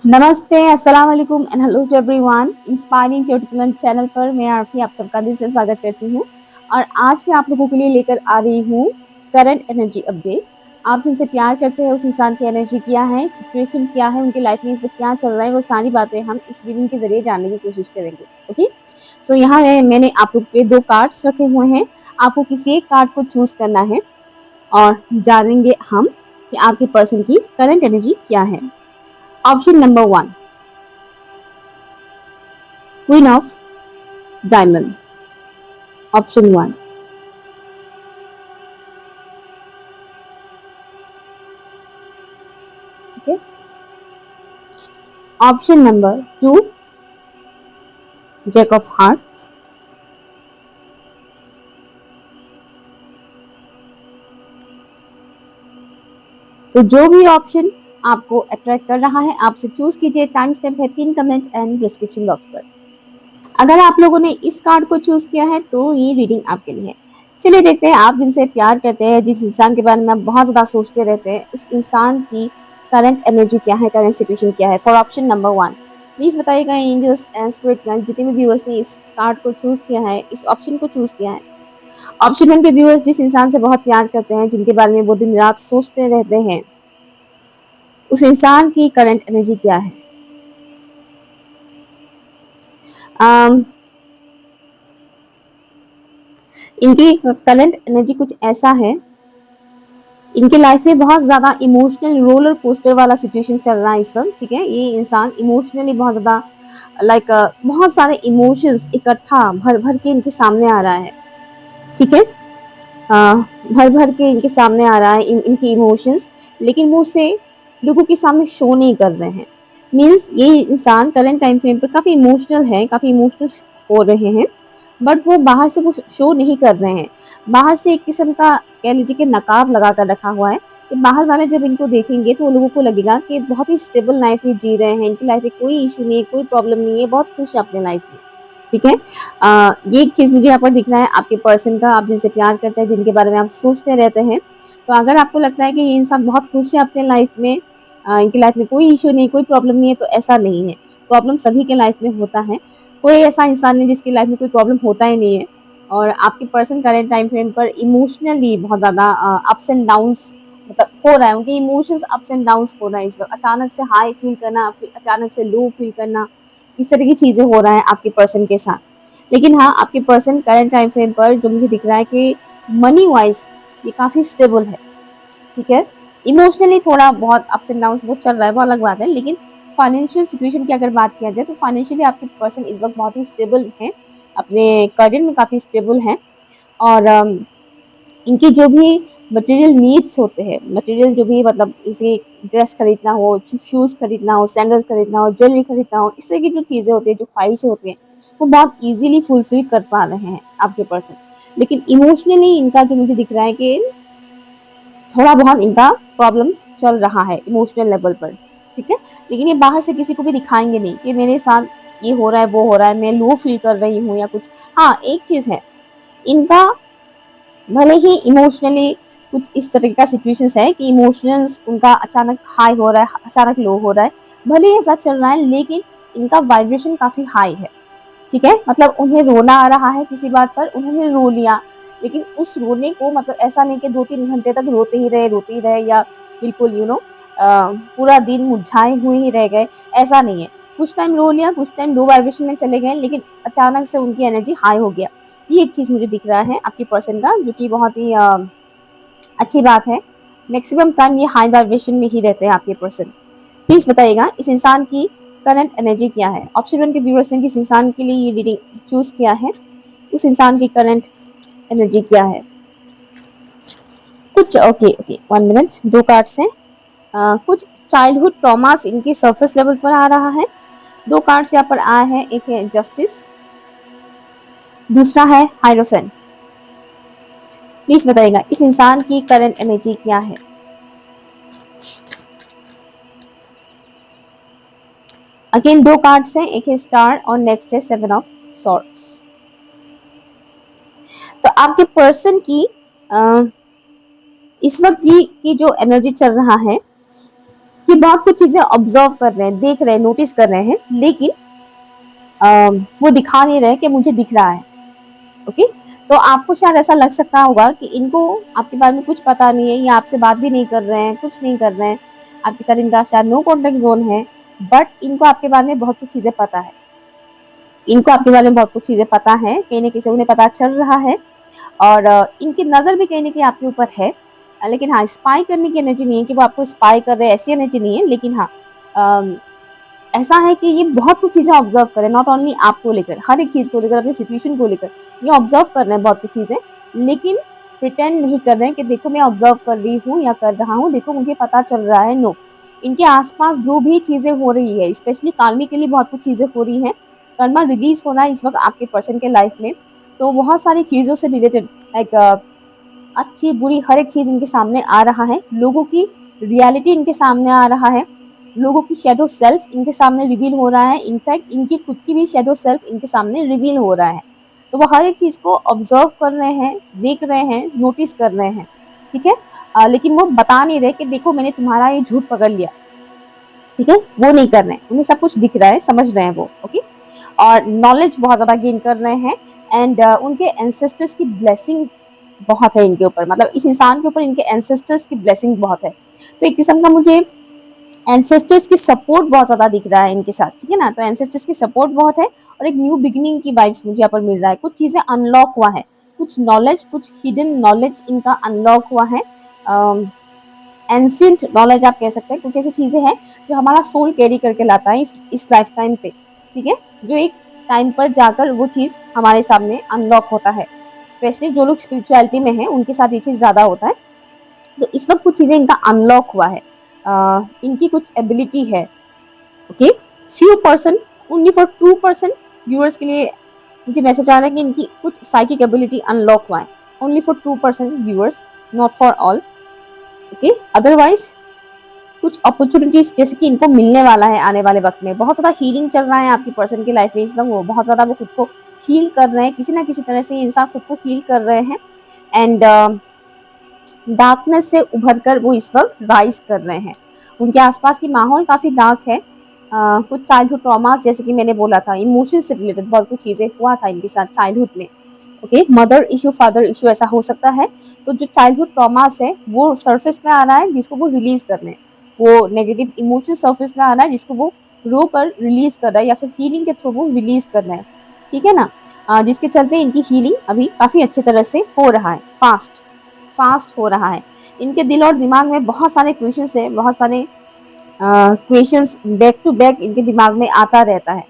नमस्ते, अस्सलाम वालेकुम and hello to everyone. Inspiring tutorial channel पर मैं आरफी आप सबका दिल से स्वागत करती हूँ। और आज मैं आप लोगों के लिए लेकर आ रही हूँ करंट एनर्जी अपडेट। आप जिनसे प्यार करते हैं उस इंसान की एनर्जी क्या है, सिचुएशन क्या है, उनकी लाइफ में इस वक्त क्या चल रहा है, वो सारी बातें हम इस रीडिंग के जरिए जानने की कोशिश करेंगे। ओके, सो यहाँ मैंने आप लोग के दो कार्ड्स रखे हुए हैं। आपको किसी एक कार्ड को चूज करना है और जानेंगे हम कि आपके पर्सन की करंट एनर्जी क्या है। Option number 1, queen of diamond. Option 1। ठीक है। Option number 2, jack of hearts. तो जो भी ऑप्शन आपको अट्रैक्ट कर रहा है आपसे चूज कीजिए। टाइम स्टैम्प है pin comment and description box पर। अगर आप लोगों ने इस कार्ड को चूज किया है तो ये रीडिंग आपके लिए है। चलिए देखते हैं, आप जिनसे प्यार करते हैं, जिस इंसान के बारे में आप बहुत ज्यादा सोचते रहते हैं, उस इंसान की करंट एनर्जी क्या है, करंट सिचुएशन क्या है। फॉर ऑप्शन नंबर 1 प्लीज बताइएगा एंजल्स एंड स्पिरिट गाइड्स, जितने भी व्यूअर्स ने इस कार्ड को चूज किया है, इस ऑप्शन को चूज किया है। ऑप्शन 1 के व्यूअर्स जिस इंसान से बहुत प्यार करते हैं, जिनके बारे में वो दिन रात सोचते रहते हैं, उस इंसान की करंट एनर्जी क्या है। um, इनकी करंट एनर्जी कुछ ऐसा है, इनके लाइफ में बहुत ज्यादा इमोशनल रोलर कोस्टर वाला सिचुएशन चल रहा है इस वक्त। ठीक है, ये इंसान इमोशनली बहुत ज्यादा लाइक बहुत सारे इमोशंस इकट्ठा भर भर के इनके सामने आ रहा है। ठीक है, भर भर के इनके सामने आ रहा है इनके इमोशंस, लेकिन वो उसे लोगों के सामने शो नहीं कर रहे हैं। मीन्स ये इंसान करंट टाइम फ्रेम पर काफी इमोशनल है, काफी इमोशनल हो रहे हैं, बट वो बाहर से वो शो नहीं कर रहे हैं। बाहर से एक किस्म का कह लीजिए कि नकाब लगा कर रखा हुआ है कि बाहर वाले जब इनको देखेंगे तो लोगों को लगेगा कि बहुत ही स्टेबल लाइफ ही जी रहे हैं, इनकी लाइफ में कोई इशू नहीं है, कोई प्रॉब्लम नहीं है, बहुत खुश है अपने लाइफ में। ठीक है, ये एक चीज मुझे यहाँ पर दिख रहा है आपके पर्सन का, आप जिनसे प्यार करते हैं, जिनके बारे में आप सोचते रहते हैं। तो अगर आपको लगता है कि ये इंसान बहुत खुश है अपने लाइफ में, इनकी लाइफ में कोई इशू नहीं, कोई प्रॉब्लम नहीं है, तो ऐसा नहीं है। प्रॉब्लम सभी के लाइफ में होता है, कोई ऐसा इंसान नहीं जिसकी लाइफ में कोई प्रॉब्लम होता ही नहीं है। और आपके पर्सन करेंट टाइम फ्रेम पर इमोशनली बहुत ज्यादा अप्स एंड डाउन्स मतलब हो रहा है, उनके इमोशंस अप्स एंड डाउन्स हो रहा है इस वक्त। अचानक से हाई फील करना, फिर अचानक से लो फील करना, इस तरह की चीजें हो रहा है आपके पर्सन के साथ। लेकिन हाँ, आपके पर्सन करंट टाइम फ्रेम पर जो मुझे दिख रहा है कि मनी वाइज ये काफी स्टेबल है। ठीक है, इमोशनली थोड़ा बहुत अप्स एंड डाउन्स वो चल रहा है, वो अलग बात है, लेकिन फाइनेंशियल सिचुएशन की अगर बात किया जाए तो फाइनेंशियली आपके पर्सन इस वक्त बहुत ही स्टेबल है, अपने करियर में काफी स्टेबल है। और इनकी जो भी मटेरियल नीड्स होते हैं, मटेरियल जो भी मतलब इसे ड्रेस खरीदना हो, शूज़ खरीदना हो, सैंडल्स खरीदना हो, ज्वेलरी खरीदना हो, इस तरह की जो चीज़ें होती हैं, जो ख्वाहिशें होती हैं, वो बहुत इजीली फुलफिल कर पा रहे हैं आपके पर्सन। लेकिन इमोशनली इनका जो मुझे दिख रहा है कि थोड़ा बहुत इनका प्रॉब्लम्स चल रहा है इमोशनल लेवल पर। ठीक है, लेकिन ये बाहर से किसी को भी दिखाएंगे नहीं कि मेरे साथ ये हो रहा है, वो हो रहा है, मैं लो फील कर रही हूँ या कुछ। हाँ, एक चीज़ है, इनका भले ही इमोशनली कुछ इस तरह का सिचुएशंस है कि इमोशंस उनका अचानक हाई हो रहा है, अचानक लो हो रहा है, भले ही ऐसा चल रहा है, लेकिन इनका वाइब्रेशन काफी हाई है। ठीक है, मतलब उन्हें रोना आ रहा है किसी बात पर, उन्होंने रो लिया, लेकिन उस रोने को मतलब ऐसा नहीं कि 2-3 घंटे तक रोते ही रहे या बिल्कुल पूरा दिन मुरझाए हुए ही रह गए, ऐसा नहीं है। कुछ टाइम रो लिया, कुछ टाइम लो वाइब्रेशन में चले गए, लेकिन अचानक से उनकी एनर्जी हाई हो गया। ये एक चीज मुझे दिख रहा है आपके पर्सन का, जो कि बहुत ही अच्छी बात है। मैक्सिमम टाइम ये हाई वाइब्रेशन में ही रहते हैं आपके पर्सन। प्लीज बताइएगा इस इंसान की करंट एनर्जी क्या है। ऑप्शन 1 के व्यूअर्स ने जिस इंसान के लिए ये रीडिंग चूज किया है, उस इंसान की करंट एनर्जी क्या है। कुछ ओके ओके 1 मिनट, दो कार्ड्स हैं। कुछ चाइल्डहुड ट्रॉमास इनके सरफेस लेवल पर आ रहा है। दो कार्ड्स यहाँ पर आए हैं, एक है जस्टिस, दूसरा है हाइरोफेंट। प्लीज बताइएगा इस इंसान की करंट एनर्जी क्या है। अगेन दो कार्ड्स हैं, एक है स्टार और नेक्स्ट है 7 ऑफ सॉर्ड्स। तो आपके पर्सन की इस वक्त जी की जो एनर्जी चल रहा है ये बहुत कुछ चीजें ऑब्जर्व कर रहे हैं, देख रहे हैं, नोटिस कर रहे हैं, लेकिन वो दिखा नहीं रहे कि मुझे दिख रहा है। ओके, तो आपको शायद ऐसा लग सकता होगा कि इनको आपके बारे में कुछ पता नहीं है, या आपसे बात भी नहीं कर रहे हैं, कुछ नहीं कर रहे हैं, आपके साथ इनका शायद नो कॉन्टेक्ट जोन है, बट इनको आपके बारे में बहुत कुछ चीजें पता है। इनको आपके बारे में बहुत कुछ चीजें पता है, कहीं ना कहीं से उन्हें पता चल रहा है, और इनकी नजर भी कहीं ना कहीं आपके ऊपर है। लेकिन हाँ, स्पाई करने की एनर्जी नहीं है कि वो आपको स्पाई कर रहे हैं, ऐसी एनर्जी नहीं है। लेकिन हाँ, ऐसा है कि ये बहुत कुछ चीजें ऑब्जर्व करें, नॉट ओनली आपको लेकर, हर एक चीज को लेकर, अपनी सिचुएशन को लेकर ये ऑब्जर्व कर रहे हैं बहुत कुछ चीजें, लेकिन प्रिटेंड नहीं कर रहे हैं कि देखो मैं ऑब्जर्व कर रही हूँ या कर रहा हूँ, देखो मुझे पता चल रहा है। नो, इनके आसपास जो भी चीजें हो रही है, स्पेशली कार्मी के लिए बहुत कुछ चीजें हो रही है। कर्मा रिलीज होना है इस वक्त आपके पर्सन के लाइफ में, तो बहुत सारी चीजों से रिलेटेड, लाइक अच्छी बुरी हर एक चीज इनके सामने आ रहा है। लोगों की रियलिटी इनके सामने आ रहा है, लोगों की शेडो सेल्फ इनके सामने रिवील हो रहा है, इनफैक्ट इनकी खुद की भी शेडो सेल्फ इनके सामने रिवील हो रहा है। तो वो हर एक चीज को ऑब्जर्व कर रहे हैं, देख रहे हैं, नोटिस कर रहे हैं, ठीक है। लेकिन वो बता नहीं रहे कि देखो मैंने तुम्हारा ये झूठ पकड़ लिया, ठीक है, वो नहीं कर रहे हैं, उन्हें सब कुछ दिख रहा है, समझ रहे हैं वो। ओके, और नॉलेज बहुत ज्यादा गेन कर रहे हैं, एंड उनके एंसेस्टर्स की ब्लेसिंग बहुत है इनके ऊपर, मतलब इस इंसान के ऊपर इनके एंसेस्टर्स की ब्लेसिंग बहुत है। तो एक किस्म का मुझे एंसेस्टर्स की सपोर्ट बहुत ज्यादा दिख रहा है इनके साथ, ठीक है ना। तो एंसेस्टर्स की सपोर्ट बहुत है, और एक न्यू बिगिनिंग की वाइब्स मुझे यहाँ पर मिल रहा है। कुछ चीजें अनलॉक हुआ है, कुछ नॉलेज, कुछ हिडन नॉलेज इनका अनलॉक हुआ है। एंशिएंट नॉलेज आप कह सकते हैं। कुछ ऐसी चीजें हैं जो हमारा सोल कैरी करके लाता है इस लाइफ टाइम पे, ठीक है, जो एक टाइम पर जाकर वो चीज हमारे सामने अनलॉक होता है। स्पेशली जो लोग स्पिरिचुअलिटी में हैं उनके साथ ये चीज ज्यादा होता है। तो इस वक्त कुछ चीजें इनका अनलॉक हुआ है, इनकी कुछ एबिलिटी है। Okay, few person, only for 2% viewers के लिए मुझे मैसेज आ रहा है कि इनकी कुछ साइकिक एबिलिटी अनलॉक हुआ है, only for 2% viewers, not for all. Okay, otherwise कुछ अपॉर्चुनिटीज जैसे कि इनको मिलने वाला है आने वाले वक्त में। बहुत ज्यादा हीलिंग चल रहा है आपकी पर्सन की लाइफ में इस वक्त, वो बहुत ज्यादा वो खुद को हील कर रहे हैं, किसी ना किसी तरह से ये इंसान खुद को हील कर रहे हैं, एंड डार्कनेस से उभर कर वो इस वक्त राइज कर रहे हैं। उनके आसपास की माहौल काफी डार्क है, कुछ चाइल्डहुड ट्रॉमास, जैसे कि मैंने बोला था, इमोशन से रिलेटेड बहुत कुछ चीजें हुआ था इनके साथ चाइल्डहुड में। Okay, mother issue, father issue ऐसा हो सकता है। तो जो चाइल्डहुड ट्रॉमास है वो सरफेस में आ रहा है, जिसको वो रिलीज करने, वो नेगेटिव इमोशन सरफेस में आ रहा है, जिसको वो रो कर रिलीज कर रहा है, या फिर हीलिंग के थ्रू वो रिलीज कर रहा है, ठीक है ना। जिसके चलते इनकी हीलिंग अभी काफी अच्छे तरह से हो रहा है, फास्ट हो रहा है। इनके दिल और दिमाग में बहुत सारे क्वेश्चंस है, बहुत सारे क्वेश्चंस बैक टू बैक इनके दिमाग में आता रहता है,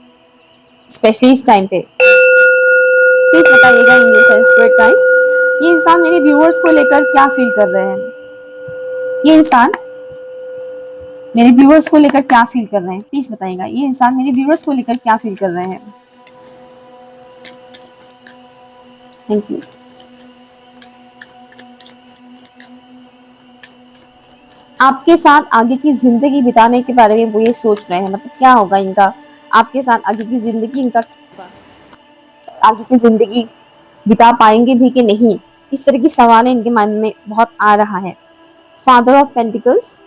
स्पेशली इस टाइम पे। प्लीज बताइएगा इंग्लिश एंड स्पिरिट गाइस, ये इंसान मेरे व्यूअर्स को लेकर क्या फील कर रहे हैं, ये इंसान मेरे व्यूअर्स को लेकर क्या फील कर रहे हैं, प्लीज बताइएगा, ये इंसान मेरे व्यूअर्स को लेकर क्या फील कर रहे हैं। Thank you. आपके साथ आगे की जिंदगी बिताने के बारे में वो ये सोच रहे हैं, मतलब क्या होगा इनका आपके साथ आगे की जिंदगी, इनका आगे की जिंदगी बिता पाएंगे भी कि नहीं, इस तरह की सवाल इनके मन में बहुत आ रहा है। फादर ऑफ पेंटिकल्स,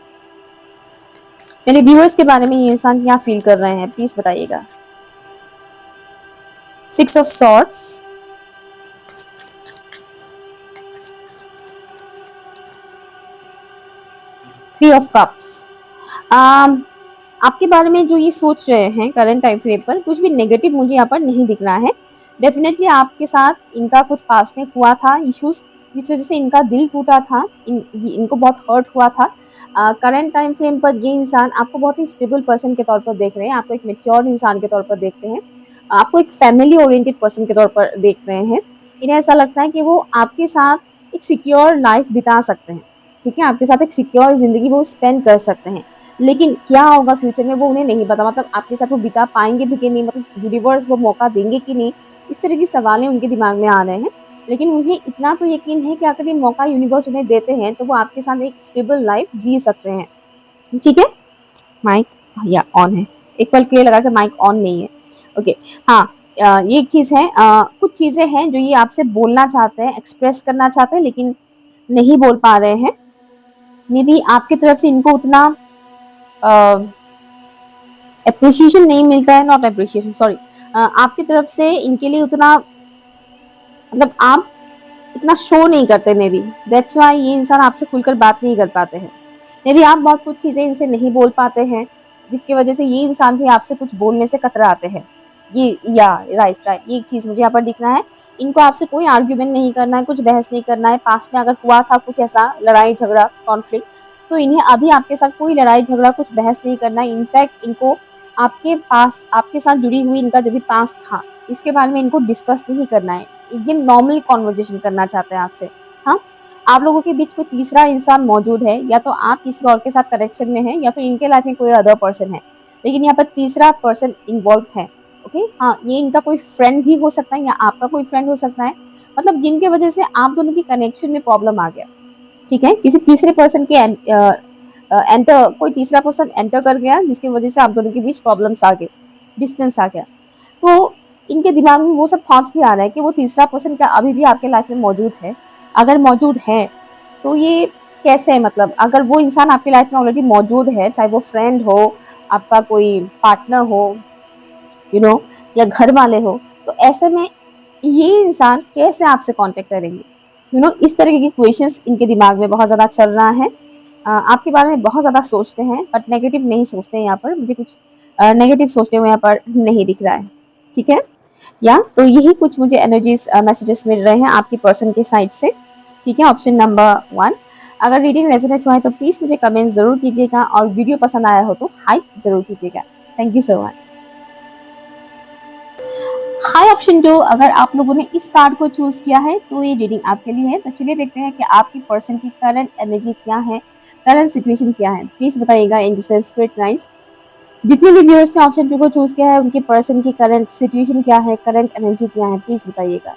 मेरे व्यूअर्स के बारे में ये इंसान क्या फील कर रहे हैं, प्लीज बताइएगा। 6 ऑफ सॉर्ड्स, 3 ऑफ कप्स। आपके बारे में जो ये सोच रहे हैं करंट टाइम फ्रेम पर, कुछ भी नेगेटिव मुझे यहाँ पर नहीं दिख रहा है। डेफिनेटली आपके साथ इनका कुछ पास में हुआ था इश्यूज, जिस वजह से इनका दिल टूटा था, इनको बहुत हर्ट हुआ था। करंट टाइम फ्रेम पर ये इंसान आपको बहुत ही स्टेबल पर्सन के तौर पर देख रहे हैं, आपको एक मेच्योर इंसान के तौर पर देखते हैं, आपको एक फैमिली ओरिएंटेड पर्सन के तौर पर देख रहे हैं। इन्हें ऐसा लगता है कि वो आपके साथ एक सिक्योर लाइफ बिता सकते हैं, ठीक है, आपके साथ एक सिक्योर जिंदगी वो स्पेंड कर सकते हैं। लेकिन क्या होगा फ्यूचर में वो उन्हें नहीं पता, मतलब आपके साथ वो बिता पाएंगे भी कि नहीं, मतलब यूनिवर्स वो मौका देंगे कि नहीं, इस तरह की सवालें उनके दिमाग में आ रहे हैं। लेकिन उन्हें इतना तो यकीन है कि अगर ये मौका यूनिवर्स उन्हें देते हैं तो वो आपके साथ एक स्टेबल लाइफ जी सकते हैं, ठीक है। माइक या ऑन है, एक पल के लिए लगा कि माइक ऑन नहीं है। ओके, हाँ, ये एक चीज़ है, कुछ चीज़ें हैं जो ये आपसे बोलना चाहते हैं, एक्सप्रेस करना चाहते हैं, लेकिन नहीं बोल पा रहे हैं। मे बी आपकी तरफ से इनको उतना अप्रिशिएशन नहीं मिलता है, नॉट अप्रिशिएशन सॉरी, आपकी तरफ से इनके लिए उतना, मतलब आप इतना शो नहीं करते मे बी, दैट्स वाई ये इंसान आपसे खुलकर बात नहीं कर पाते हैं। मे बी आप बहुत कुछ चीज़ें इनसे नहीं बोल पाते हैं, जिसकी वजह से ये इंसान भी आपसे कुछ बोलने से कतराते हैं। ये या राइट राइट, ये एक चीज़ मुझे यहाँ पर दिखना है। इनको आपसे कोई आर्ग्यूमेंट नहीं करना है, कुछ बहस नहीं करना है। पास्ट में अगर हुआ था कुछ ऐसा लड़ाई झगड़ा कॉन्फ्लिक्ट, तो इन्हें अभी आपके साथ कोई लड़ाई झगड़ा कुछ बहस नहीं करना है। इनफैक्ट इनको आपके पास आपके साथ जुड़ी हुई इनका जो भी पास्ट था, इसके बारे में इनको डिस्कस नहीं करना है। ये नॉर्मल कॉन्वर्जेशन करना चाहते हैं आपसे। हाँ, आप लोगों के बीच कोई तीसरा इंसान मौजूद है, या तो आप किसी और के साथ कनेक्शन में हैं, या फिर इनके लाइफ में कोई अदर पर्सन है, लेकिन यहाँ पर तीसरा पर्सन इन्वॉल्व है। ओके, हाँ, ये इनका कोई फ्रेंड भी हो सकता है, या आपका कोई फ्रेंड हो सकता है, मतलब जिनके वजह से आप दोनों की कनेक्शन में प्रॉब्लम आ गया। ठीक है, किसी तीसरे पर्सन के एंटर, कोई तीसरा पर्सन एंटर कर गया, जिसकी वजह से आप दोनों के बीच प्रॉब्लम्स आ गए, डिस्टेंस आ गया। तो इनके दिमाग में वो सब थॉट्स भी आ रहा है कि वो तीसरा पर्सन क्या अभी भी आपके लाइफ में मौजूद है। अगर मौजूद है तो ये कैसे, मतलब अगर वो इंसान आपकी लाइफ में ऑलरेडी मौजूद है, चाहे वो फ्रेंड हो, आपका कोई पार्टनर हो, या घर वाले हो, तो ऐसे में ये इंसान कैसे आपसे कांटेक्ट करेंगे? इस तरह के क्वेश्चंस इनके दिमाग में बहुत ज़्यादा चल रहा है। आपके बारे में बहुत ज़्यादा सोचते हैं, बट नेगेटिव नहीं सोचते हैं। यहाँ पर मुझे कुछ नेगेटिव सोचते हुए यहाँ पर नहीं दिख रहा है। ठीक है, या तो यही कुछ मुझे एनर्जीज मैसेजेस मिल रहे हैं आपकी पर्सन के साइड से। ठीक है, ऑप्शन नंबर 1। अगर रीडिंग रेजोनेट हुआ है तो प्लीज़ मुझे कमेंट ज़रूर कीजिएगा, और वीडियो पसंद आया हो तो हाइप ज़रूर कीजिएगा। Thank you so much. High option 2, अगर आप लोगों ने इस कार्ड को चूज किया है तो ये रीडिंग आपके लिए है। तो चलिए देखते हैं कि आपकी पर्सन की करंट एनर्जी क्या है, करंट सिचुएशन क्या है। प्लीज बताइएगा इन स्पिरिट गाइस। जितने भी व्यूअर्स ने ऑप्शन 2 को चूज किया है, उनके पर्सन की करंट सिचुएशन क्या है, करंट एनर्जी क्या है, प्लीज बताइएगा।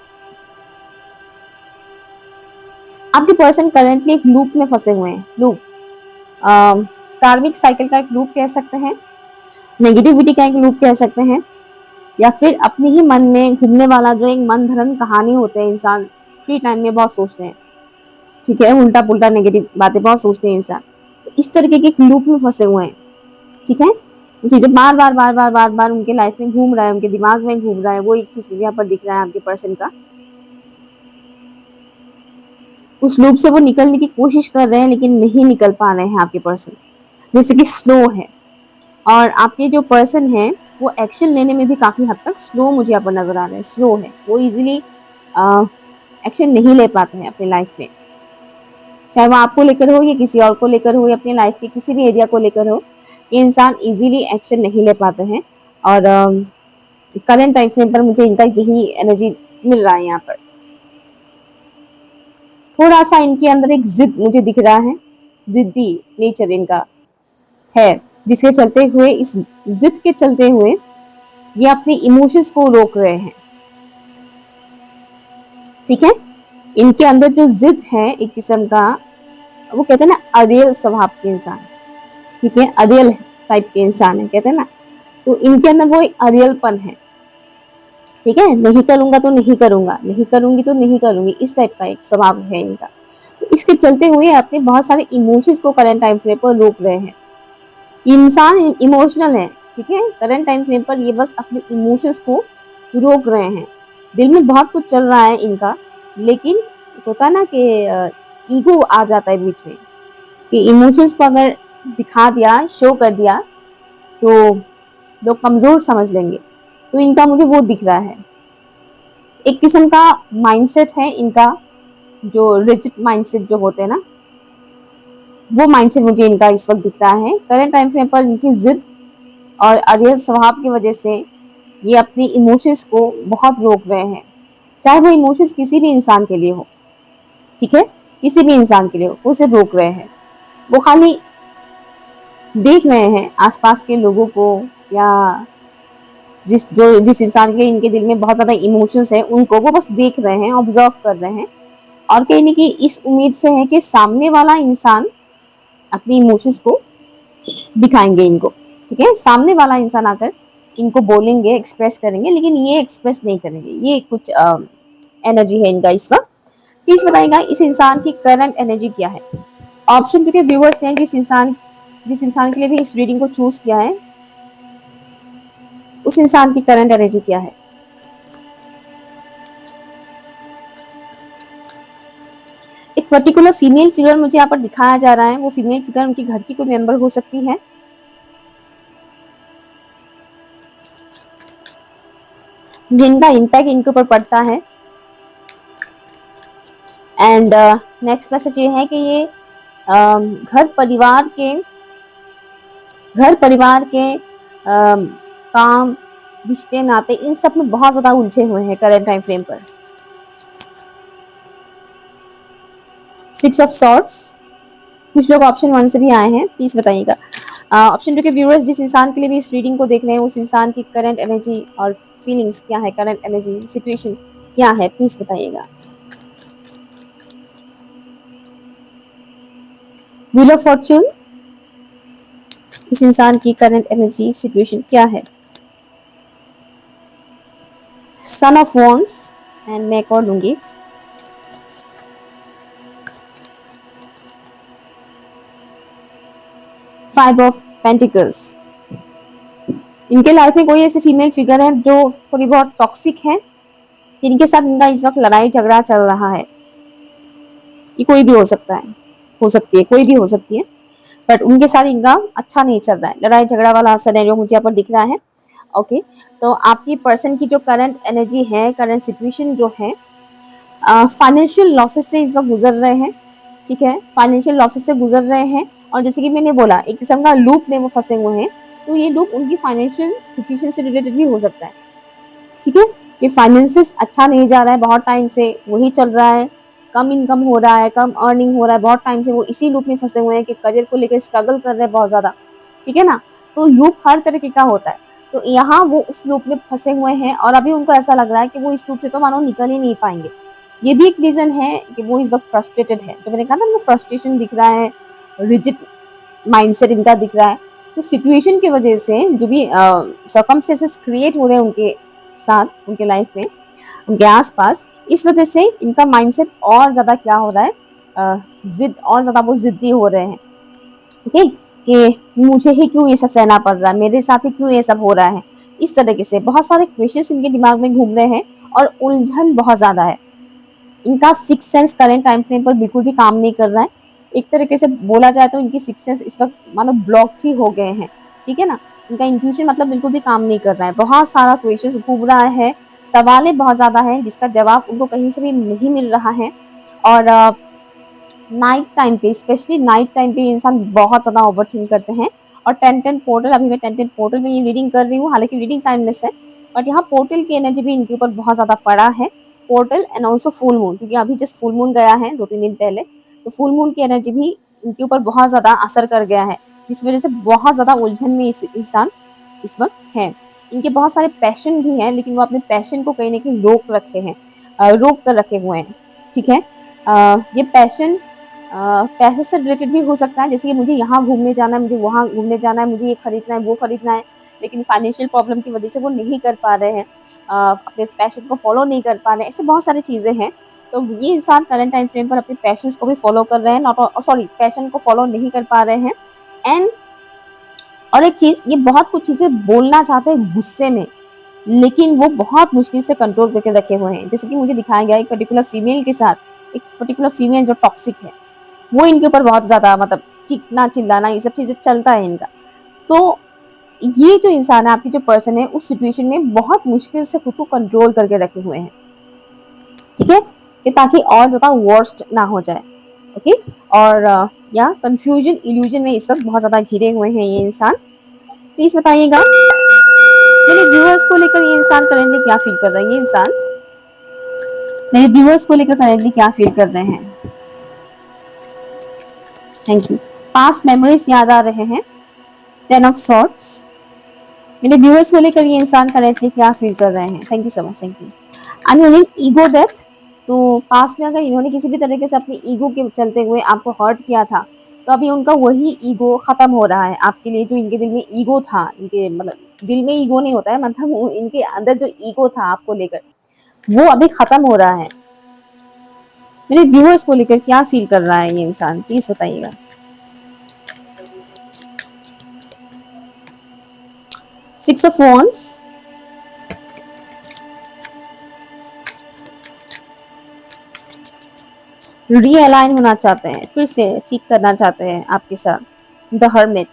आपके पर्सन करेंटली एक लूप में फंसे हुए हैं। लूप, कार्मिक साइकिल का एक लूप कह सकते हैं, नेगेटिविटी का एक लूप कह सकते हैं, या फिर अपने ही मन में घूमने वाला जो एक मन धरण कहानी होते हैं। इंसान फ्री टाइम में बहुत सोचते हैं, ठीक है, उल्टा पुल्टा नेगेटिव बातें बहुत सोचते हैं इंसान। तो इस तरीके के एक लूप में फंसे हुए हैं। ठीक है, चीजें बार बार बार बार बार बार उनके लाइफ में घूम रहा है, उनके दिमाग में घूम रहा है। वो एक चीज मुझे यहाँ पर दिख रहा है आपके पर्सन का। उस लूप से वो निकलने की कोशिश कर रहे हैं, लेकिन नहीं निकल पा रहे हैं आपके पर्सन, जैसे कि स्लो है। और आपके जो पर्सन है वो एक्शन लेने में भी काफी हद तक स्लो मुझे यहाँ पर नजर आ रहा है। स्लो है, वो इजीली एक्शन नहीं ले पाते हैं अपनी लाइफ में, चाहे वो आपको लेकर हो या किसी और को लेकर हो, या अपनी लाइफ के किसी भी एरिया को लेकर हो। ये इंसान इजीली एक्शन नहीं ले पाते हैं। और करंट टाइम फ्रेम पर मुझे इनका यही एनर्जी मिल रहा है। यहाँ पर थोड़ा सा इनके अंदर एक जिद मुझे दिख रहा है, जिद्दी नेचर इनका है, जिसके चलते हुए, इस जिद के चलते हुए ये अपने इमोशंस को रोक रहे हैं। ठीक है, इनके अंदर जो जिद है एक किस्म का, वो कहते हैं ना अरियल स्वभाव के इंसान। ठीक है, अरियल टाइप के इंसान है, कहते हैं ना, तो इनके अंदर वो एक अरियलपन है। ठीक है, नहीं करूंगा तो नहीं करूंगा, नहीं करूंगी तो नहीं करूंगी, इस टाइप का एक स्वभाव है इनका। तो इसके चलते हुए अपने बहुत सारे इमोशंस को करंट टाइम फ्रेम पर रोक रहे हैं। इंसान इमोशनल है, ठीक है, करंट टाइम फ्रेम पर ये बस अपने इमोशंस को रोक रहे हैं। दिल में बहुत कुछ चल रहा है इनका, लेकिन होता ना कि ईगो आ जाता है बीच में, कि इमोशंस को अगर दिखा दिया, शो कर दिया, तो लोग कमजोर समझ लेंगे। तो इनका मुझे वो दिख रहा है, एक किस्म का माइंडसेट है इनका, जो रिजिड माइंडसेट जो होते हैं ना, वो माइंडसेट मुझे इनका इस वक्त दिख रहा है। करंट टाइम फ्रेम पर इनकी जिद और अरियल स्वभाव की वजह से ये अपनी इमोशंस को बहुत रोक रहे हैं, चाहे वो इमोशंस किसी भी इंसान के लिए हो। ठीक है, किसी भी इंसान के लिए हो, उसे रोक रहे हैं। वो खाली देख रहे हैं आसपास के लोगों को, या जिस इंसान के लिए इनके दिल में बहुत ज्यादा इमोशंस है, उनको वो बस देख रहे हैं, ऑब्जर्व कर रहे हैं। और कहीं ना कहीं इस उम्मीद से है कि सामने वाला इंसान अपनी इमोशंस को दिखाएंगे इनको। ठीक है, सामने वाला इंसान आकर इनको बोलेंगे, एक्सप्रेस करेंगे, लेकिन ये एक्सप्रेस नहीं करेंगे। ये कुछ एनर्जी है इनका इस वक्त। प्लीज बताइएगा इस इंसान की करंट एनर्जी क्या है। ऑप्शन 2 के व्यूअर्स हैं, जिस इंसान जिस इंसान के लिए भी इस रीडिंग को चूज किया है, उस इंसान की करंट एनर्जी क्या है। एक पर्टिकुलर फीमेल फिगर मुझे यहाँ पर दिखाया जा रहा है। वो फीमेल फिगर उनके घर की कोई मेंबर हो सकती है, जिनका इम्पैक्ट इनके ऊपर पड़ता है। एंड नेक्स्ट मैसेज ये है कि ये घर परिवार के काम, रिश्ते, नाते, इन सब में बहुत ज्यादा उलझे हुए हैं करंट टाइम फ्रेम पर। 6 ऑफ सॉर्ड्स, कुछ लोग ऑप्शन 1 से भी आए हैं, प्लीज बताइएगा। ऑप्शन 2 के व्यूअर्स जिस इंसान के लिए भी इस रीडिंग को देख रहे हैं, उस इंसान की करंट एनर्जी और फीलिंग्स क्या है, करंट एनर्जी सिचुएशन क्या है, प्लीज बताइएगा। व्हील ऑफ फॉर्चून, इस इंसान की करंट एनर्जी सिचुएशन क्या है। सन ऑफ वॉन्ड्स, एंड मैं एक और लूंगी। फाइव ऑफ पेंटिकल्स, इनके लाइफ में कोई ऐसी फीमेल फिगर है जो थोड़ी बहुत टॉक्सिक है, जिनके साथ इनका इस वक्त लड़ाई झगड़ा चल रहा है। ये कोई भी हो सकता है, हो सकती है, कोई भी हो सकती है, बट उनके साथ इनका अच्छा नहीं चल रहा है, लड़ाई झगड़ा वाला सिनेरियो मुझे यहाँ पर दिख रहा है। ओके, तो आपकी पर्सन की जो करंट एनर्जी है, करंट सिचुएशन जो है, फाइनेंशियल लॉसेस से इस वक्त गुजर रहे हैं। ठीक है, फाइनेंशियल लॉसेस से गुजर रहे हैं, और जैसे कि मैंने बोला, एक किस्म का लूप में वो फंसे हुए हैं। तो ये लूप उनकी फाइनेंशियल सिचुएशन से रिलेटेड भी हो सकता है। ठीक है, ये फाइनेंसिस अच्छा नहीं जा रहा है, बहुत टाइम से वही चल रहा है, कम इनकम हो रहा है, कम अर्निंग हो रहा है, बहुत टाइम से वो इसी लूप में फंसे हुए हैं कि करियर को लेकर स्ट्रगल कर रहे हैं बहुत ज्यादा। ठीक है ना, तो लूप हर तरीके का होता है, तो यहाँ वो उस लूप में फंसे हुए हैं, और अभी उनको ऐसा लग रहा है कि वो इस लूप से तो मानो निकल ही नहीं पाएंगे। ये भी एक रीजन है कि वो इस वक्त फ्रस्ट्रेटेड है। जो मैंने कहा ना, वो फ्रस्ट्रेशन दिख रहा है, रिजिड माइंडसेट इनका दिख रहा है। तो सिचुएशन की वजह से जो भी सर्कमस्टेंसेस क्रिएट हो रहे हैं उनके साथ, उनके लाइफ में, उनके आसपास, इस वजह से इनका माइंडसेट और ज्यादा क्या हो रहा है, जिद, और ज्यादा वो जिद्दी हो रहे हैं। ओके, कि मुझे ही क्यों ये सब सहना पड़ रहा है, मेरे साथ ही क्यों ये सब हो रहा है। इस तरीके से बहुत सारे क्वेश्चंस इनके दिमाग में घूम रहे हैं, और उलझन बहुत ज्यादा है। इनका six sense current time frame पर बिल्कुल भी काम नहीं कर रहा है। एक तरीके से बोला जाए तो इनकी सिक्स सेंस इस वक्त मानो ब्लॉक्ड ही हो गए हैं। ठीक है ना, इनका इंट्यूशन मतलब बिल्कुल भी काम नहीं कर रहा है। बहुत सारा क्वेश्चन घूम रहा है, सवालें बहुत ज्यादा हैं, जिसका जवाब उनको कहीं से भी नहीं मिल रहा है। और नाइट टाइम पे, स्पेशली नाइट टाइम पे इंसान बहुत ज्यादा ओवर थिंक करते हैं। और 10-10 पोर्टल, अभी मैं 10-10 पोर्टल में ये रीडिंग कर रही हूँ, हालांकि रीडिंग टाइमलेस है, बट यहाँ पोर्टल की एनर्जी भी इनके ऊपर बहुत ज्यादा पड़ा है। Portal and also full moon, क्योंकि अभी जस्ट फुल मून गया है 2-3 दिन पहले, तो फुल मून की एनर्जी भी इनके ऊपर बहुत ज्यादा असर कर गया है, जिस वजह से बहुत ज्यादा उलझन में इंसान इस वक्त है। इनके बहुत सारे पैशन भी हैं, लेकिन वो अपने पैशन को कहीं ना कहीं रोक कर रखे हुए हैं। ठीक है, ये पैशन पैसों से रिलेटेड भी हो सकता है, जैसे कि मुझे यहाँ घूमने जाना है, मुझे वहाँ घूमने जाना है, मुझे ये खरीदना है, वो खरीदना है, लेकिन फाइनेंशियल प्रॉब्लम की वजह से वो नहीं कर पा रहे हैं, अपने पैशन को फॉलो नहीं कर पा रहे हैं। ऐसे बहुत सारी चीज़ें हैं। तो ये इंसान करंट टाइम फ्रेम पर अपने पैशन को भी फॉलो कर रहे हैं, पैशन को फॉलो नहीं कर पा रहे हैं। एंड और एक चीज़, ये बहुत कुछ चीज़ें बोलना चाहते हैं गुस्से में, लेकिन वो बहुत मुश्किल से कंट्रोल करके रखे हुए हैं। जैसे कि मुझे दिखाया गया एक पर्टिकुलर फीमेल के साथ, एक पर्टिकुलर फीमेल जो टॉक्सिक है, वो इनके ऊपर बहुत ज्यादा मतलब चीखना चिल्लाना ये सब चीजें चलता है इनका। तो ये जो इंसान है, आपकी जो पर्सन है, उस सिचुएशन में बहुत मुश्किल से खुद को कंट्रोल करके रखे हुए हैं। ठीक है, कि ताकि और ज्यादा वर्स्ट ना हो जाए। ओके, और या कंफ्यूजन इल्यूजन में इस वक्त बहुत ज्यादा घिरे हुए हैं ये इंसान। प्लीज बताइएगा मेरे व्यूअर्स को लेकर ये इंसान करेंटली क्या फील कर रहा है। ये इंसान मेरे व्यूअर्स को लेकर करेंटली क्या फील कर रहे हैं। Thank you. पास्ट मेमोरीज याद आ रहे हैं। 10 ऑफ सॉर्ड्स, मेरे व्यूअर्स को लेकर ये इंसान करेंटली क्या फील कर रहे हैं। Thank you so much, thank you. I am hearing ego death. तो पास्ट में अगर इन्होंने किसी भी तरीके से अपनी ईगो के चलते हुए आपको हर्ट किया था, तो अभी उनका वही ईगो खत्म हो रहा है आपके लिए। जो इनके दिल में ईगो था, इनके मतलब दिल में ईगो नहीं होता है, मतलब इनके अंदर जो ईगो था आपको लेकर, वो अभी खत्म हो रहा है। मेरे व्यूअर्स को लेकर क्या फील कर रहा है ये इंसान, प्लीज बताइएगा। सिक्स ऑफ वॉन्ड्स, रीअलाइन होना चाहते हैं, फिर से ठीक करना चाहते हैं आपके साथ, द हर्मिट।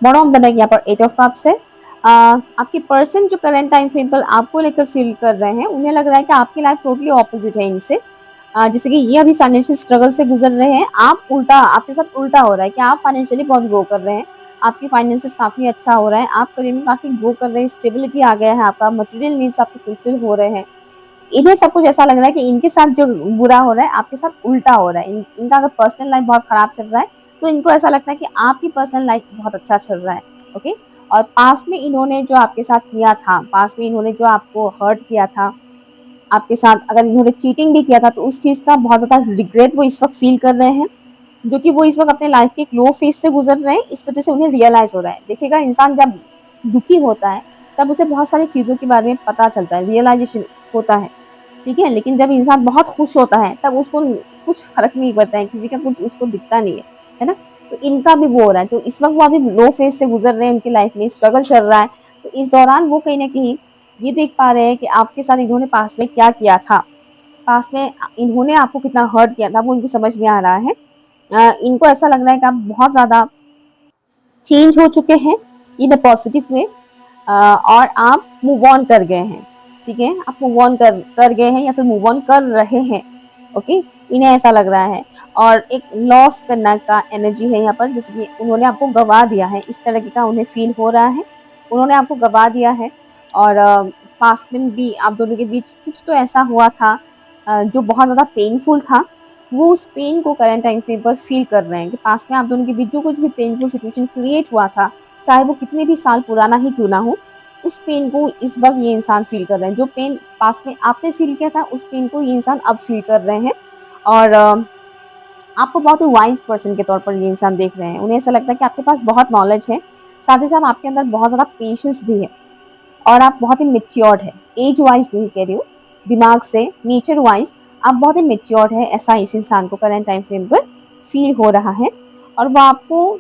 बॉटम बनेगा यहाँ पर एट ऑफ कप्स है। आपके पर्सन जो करंट टाइम फ्रेम पर आपको लेकर फील कर रहे हैं, उन्हें लग रहा है कि आपकी लाइफ टोटली ऑपोजिट है इनसे। जैसे कि ये अभी फाइनेंशियल स्ट्रगल से गुजर रहे हैं, आप उल्टा, आपके साथ उल्टा हो रहा है कि आप फाइनेंशियली बहुत ग्रो कर रहे हैं, आपकी फाइनेंसेस काफी अच्छा हो रहा है, आप करियर में काफी ग्रो कर रहे हैं, स्टेबिलिटी आ गया है, आपका मटेरियल नीड्स आपके फुलफिल हो रहे हैं। इन्हें सब कुछ ऐसा लग रहा है कि इनके साथ जो बुरा हो रहा है आपके साथ उल्टा हो रहा है। इनका अगर पर्सनल लाइफ बहुत खराब चल रहा है तो इनको ऐसा लगता है कि आपकी पर्सनल लाइफ बहुत अच्छा चल रहा है। ओके, और पास में इन्होंने जो आपके साथ किया था, पास में इन्होंने जो आपको हर्ट किया था, आपके साथ अगर इन्होंने चीटिंग भी किया था तो उस चीज का बहुत ज्यादा रिग्रेट वो इस वक्त फील कर रहे हैं, जो कि वो इस वक्त अपने लाइफ के एक लो फेज से गुजर रहे हैं। इस वजह से उन्हें रियलाइज हो रहा है। देखिएगा, इंसान जब दुखी होता है तब उसे बहुत सारी चीजों के बारे में पता चलता है, रियलाइजेशन होता है, ठीक है। लेकिन जब इंसान बहुत खुश होता है तब उसको कुछ फर्क नहीं पड़ता है, किसी का कुछ उसको दिखता नहीं है ना। तो इनका भी वो हो रहा है, तो इस वक्त वो अभी लो फेज से गुजर रहे हैं, उनकी लाइफ में स्ट्रगल चल रहा है। तो इस दौरान वो कहीं ना कहीं ये देख पा रहे हैं कि आपके साथ इन्होंने पास में क्या किया था, पास में इन्होंने आपको कितना हर्ट किया था, वो इनको समझ में आ रहा है। इनको ऐसा लग रहा है कि आप बहुत ज्यादा चेंज हो चुके हैं इन अ पॉजिटिव वे, और आप मूव ऑन कर गए हैं, ठीक है। आप मूव ऑन कर गए हैं या फिर मूव ऑन कर रहे हैं। ओके, इन्हें ऐसा लग रहा है। और एक लॉस करना का एनर्जी है यहाँ पर, जैसे कि उन्होंने आपको गवा दिया है, इस तरह का उन्हें फील हो रहा है। उन्होंने आपको गवा दिया है, और पास्ट में भी आप दोनों के बीच कुछ तो ऐसा हुआ था जो बहुत ज़्यादा पेनफुल था। वो उस पेन को करंट टाइम फ्रेम पर फील कर रहे हैं कि पास्ट में आप दोनों के बीच जो कुछ भी पेनफुल सिचुएशन क्रिएट हुआ था, चाहे वो कितने भी साल पुराना ही क्यों ना हो, उस पेन को इस वक्त ये इंसान फील कर रहे हैं। जो पेन पास्ट में आपने फील किया था, उस पेन को ये इंसान अब फील कर रहे हैं। और आपको बहुत ही वाइज पर्सन के तौर पर ये इंसान देख रहे हैं। उन्हें ऐसा लगता है कि आपके पास बहुत नॉलेज है, साथ ही साथ आपके अंदर बहुत ज़्यादा पेशेंस भी है, और आप बहुत ही मेच्योर्ड है। एज वाइज नहीं कह रही हूँ, दिमाग से, नेचर वाइज आप बहुत ही मेच्योर्ड है, ऐसा इस इंसान को करंट टाइम फ्रेम पर फील हो रहा है। और वो आपको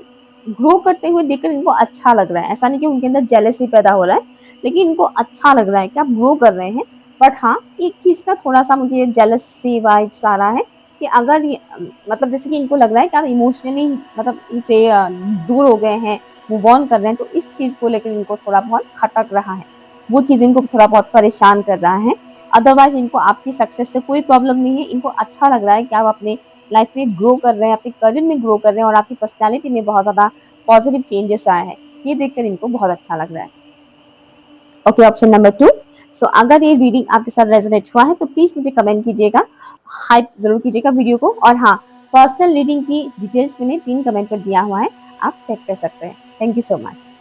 ग्रो करते हुए देखकर इनको अच्छा लग रहा है। ऐसा नहीं कि उनके अंदर जेलसी पैदा हो रहा है, लेकिन इनको अच्छा लग रहा है कि आप ग्रो कर रहे हैं। बट हाँ, एक चीज़ का थोड़ा सा मुझे जेलसी वाइब्स आ रहा है कि अगर ये मतलब जैसे कि इनको लग रहा है कि आप इमोशनली मतलब इनसे दूर हो गए हैं, मूव ऑन कर रहे हैं, तो इस चीज़ को लेकर इनको थोड़ा बहुत खटक रहा है, वो चीज़ इनको थोड़ा बहुत परेशान कर रहा है। अदरवाइज इनको आपकी सक्सेस से कोई प्रॉब्लम नहीं है। इनको अच्छा लग रहा है कि आप अपने लाइफ में ग्रो कर रहे हैं, अपने करियर में ग्रो कर रहे हैं, और आपकी पर्सनैलिटी में बहुत ज़्यादा पॉजिटिव चेंजेस आए हैं। ये देखकर इनको बहुत अच्छा लग रहा है। Okay, option number 2। सो अगर ये रीडिंग आपके साथ रेजोनेट हुआ है तो प्लीज़ मुझे कमेंट कीजिएगा, हाइप ज़रूर कीजिएगा वीडियो को। और हाँ, पर्सनल रीडिंग की डिटेल्स मैंने पिन कमेंट पर दिया हुआ है, आप चेक कर सकते हैं। Thank you so much.